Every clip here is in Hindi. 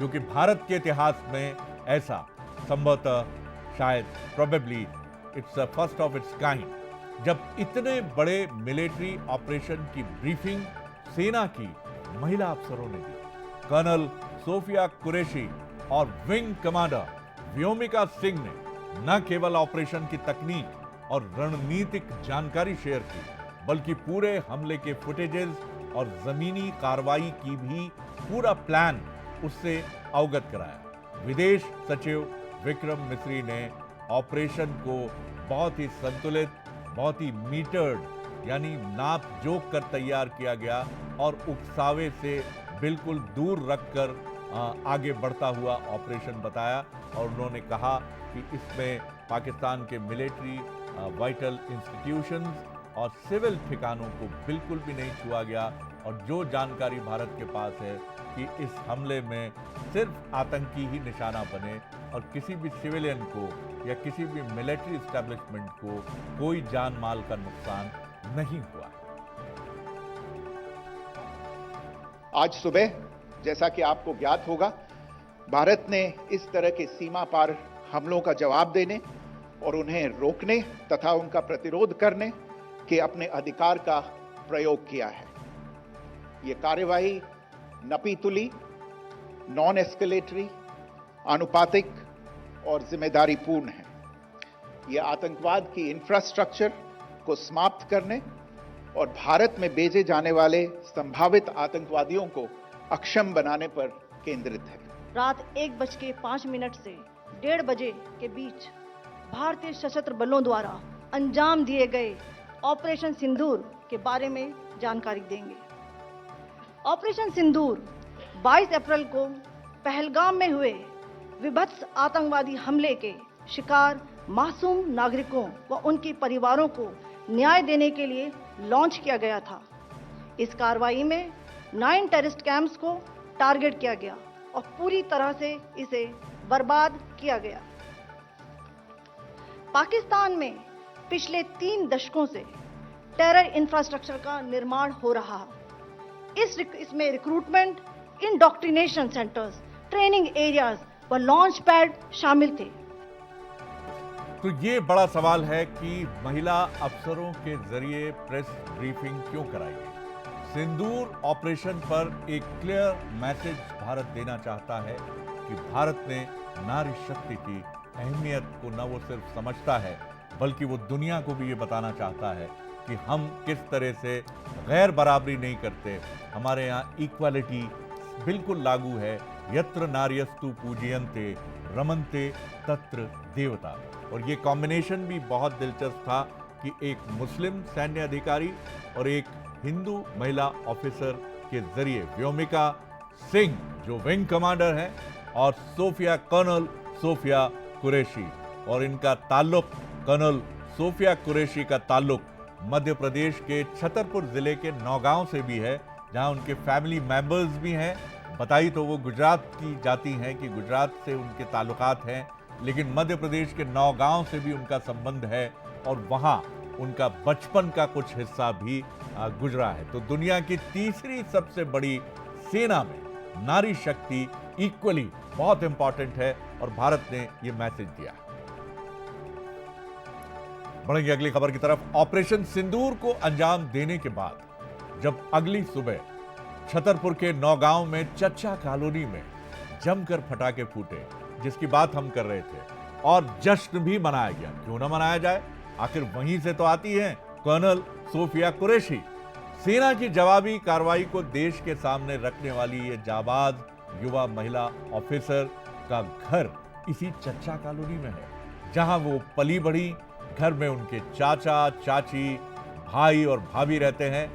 क्योंकि भारत के इतिहास में ऐसा संभवतः शायद probably it's the first of its kind जब इतने बड़े मिलिट्री ऑपरेशन की ब्रीफिंग सेना की महिला अफसरों ने दी। कर्नल सोफिया कुरैशी और विंग कमांडर व्योमिका सिंह ने न केवल ऑपरेशन की तकनीक और रणनीतिक जानकारी शेयर की, बल्कि पूरे हमले के फुटेजेस और जमीनी कार्रवाई की भी पूरा प्लान उससे अवगत कराया। विदेश सचिव विक्रम मिस्री ने ऑपरेशन को बहुत ही संतुलित, बहुत ही मीटर्ड यानी नाप जोक कर तैयार किया गया और उकसावे से बिल्कुल दूर रखकर आगे बढ़ता हुआ ऑपरेशन बताया। और उन्होंने कहा कि इसमें पाकिस्तान के मिलिट्री वाइटल इंस्टीट्यूशंस और सिविल ठिकानों को बिल्कुल भी नहीं छुआ गया। और जो जानकारी भारत के पास है कि इस हमले में सिर्फ आतंकी ही निशाना बने और किसी भी सिविलियन को या किसी भी मिलिट्री एस्टेब्लिशमेंट को कोई जान माल का नुकसान नहीं हुआ। आज सुबह जैसा कि आपको ज्ञात होगा, भारत ने इस तरह के सीमा पार हमलों का जवाब देने और उन्हें रोकने तथा उनका प्रतिरोध करने के अपने अधिकार का प्रयोग किया है। ये कार्यवाही नपीतुली, नॉन एस्केलेटरी, अनुपातिक और जिम्मेदारीपूर्ण है। ये आतंकवाद की इंफ्रास्ट्रक्चर को समाप्त करने और भारत में भेजे जाने वाले संभावित आतंकवादियों को अक्षम बनाने पर केंद्रित है। रात 1:05 से 1:30 बजे के बीच भारतीय सशस्त्र बलों द्वारा अंजाम दिए गए ऑपरेशन सिंदूर के बारे में जानकारी देंगे। ऑपरेशन सिंदूर 22 अप्रैल को पहलगाम में हुए विभत्स आतंकवादी हमले के शिकार मासूम नागरिकों व उनके परिवारों को न्याय देने के लिए लॉन्च किया गया था। इस कार्रवाई में 9 टेररिस्ट कैंप्स को टारगेट किया गया और पूरी तरह से इसे बर्बाद किया गया। पाकिस्तान में पिछले 3 दशकों से टेरर इंफ्रास्ट्रक्चर का निर्माण हो रहा है। इसमें recruitment, indoctrination centres, training areas व लॉन्च पैड शामिल थे। तो ये बड़ा सवाल है कि महिला अफसरों के जरिए प्रेस ब्रीफिंग क्यों कराई गई। सिंदूर ऑपरेशन पर एक क्लियर मैसेज भारत देना चाहता है कि भारत ने नारी शक्ति की अहमियत को न वो सिर्फ समझता है, बल्कि वो दुनिया को भी ये बताना चाहता है कि हम किस तरह से गैर बराबरी नहीं करते। हमारे यहाँ इक्वालिटी बिल्कुल लागू है। यत्र नार्यस्तु पूजयन्ते रमन्ते तत्र देवता। और ये कॉम्बिनेशन भी बहुत दिलचस्प था कि एक मुस्लिम सैन्य अधिकारी और एक हिंदू महिला ऑफिसर के जरिए व्योमिका सिंह जो विंग कमांडर हैं और कर्नल सोफिया कुरैशी, और इनका ताल्लुक, कर्नल सोफिया कुरैशी का ताल्लुक मध्य प्रदेश के छतरपुर जिले के नौगांव से भी है, जहां उनके फैमिली मेंबर्स भी हैं। बताई तो वो गुजरात की जाती हैं कि गुजरात से उनके ताल्लुकात हैं, लेकिन मध्य प्रदेश के नौगांव से भी उनका संबंध है और वहां उनका बचपन का कुछ हिस्सा भी गुजरा है। तो दुनिया की तीसरी सबसे बड़ी सेना में नारी शक्ति इक्वली बहुत इंपॉर्टेंट है और भारत ने यह मैसेज दिया। बढ़ेंगे अगली खबर की तरफ। ऑपरेशन सिंदूर को अंजाम देने के बाद जब अगली सुबह छतरपुर के नौगांव में चच्चा कॉलोनी में जमकर पटाखे फूटे, जिसकी बात हम कर रहे थे, और जश्न भी मनाया गया। क्यों ना मनाया जाए, आखिर वहीं से तो आती है कर्नल सोफिया कुरैशी। सेना की जवाबी कार्रवाई को देश के सामने रखने वाली ये जाबाज युवा महिला ऑफिसर का घर इसी चच्चा कॉलोनी में है, जहां वो पली बढ़ी। घर में उनके चाचा, चाची, भाई और भाभी रहते हैं।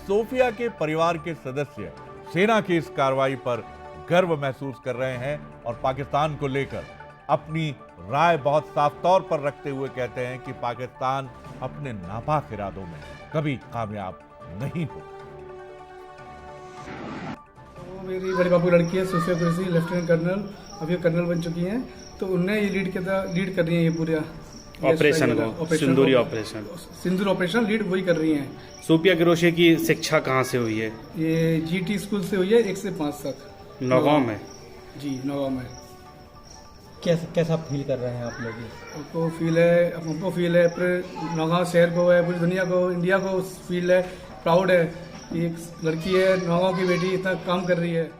सोफिया के परिवार के सदस्य सेना की इस कार्रवाई पर गर्व महसूस कर रहे हैं और पाकिस्तान को लेकर अपनी राय बहुत साफ तौर पर रखते हुए कहते हैं कि पाकिस्तान अपने नापाक इरादों में कभी कामयाब नहीं होगा। तो मेरी बड़ी बाबू लड़की है सोफिया कुरैशी, लेफ्टिनेंट कर्नल, अभी कर्नल बन चुकी हैं। तो उन्हें ये लीड कर रही हैं ये पूरा ऑपरेशन को, सिंदूरी ऑपरेशन, सिंदूर ऑपरेशन लीड वही कर रही हैं। सोफिया कुरैशी की शिक्षा कहाँ से हुई है? ये GT स्कूल से हुई है 1 से 5 तक नौगांव में। जी नौगांव में। कैसा फील कर रहे हैं आप लोग? हमको फील है पूरे नौगांव शहर को है, पूरी दुनिया को, इंडिया को फील है, प्राउड है कि एक लड़की है नौगांव की बेटी इतना काम कर रही है।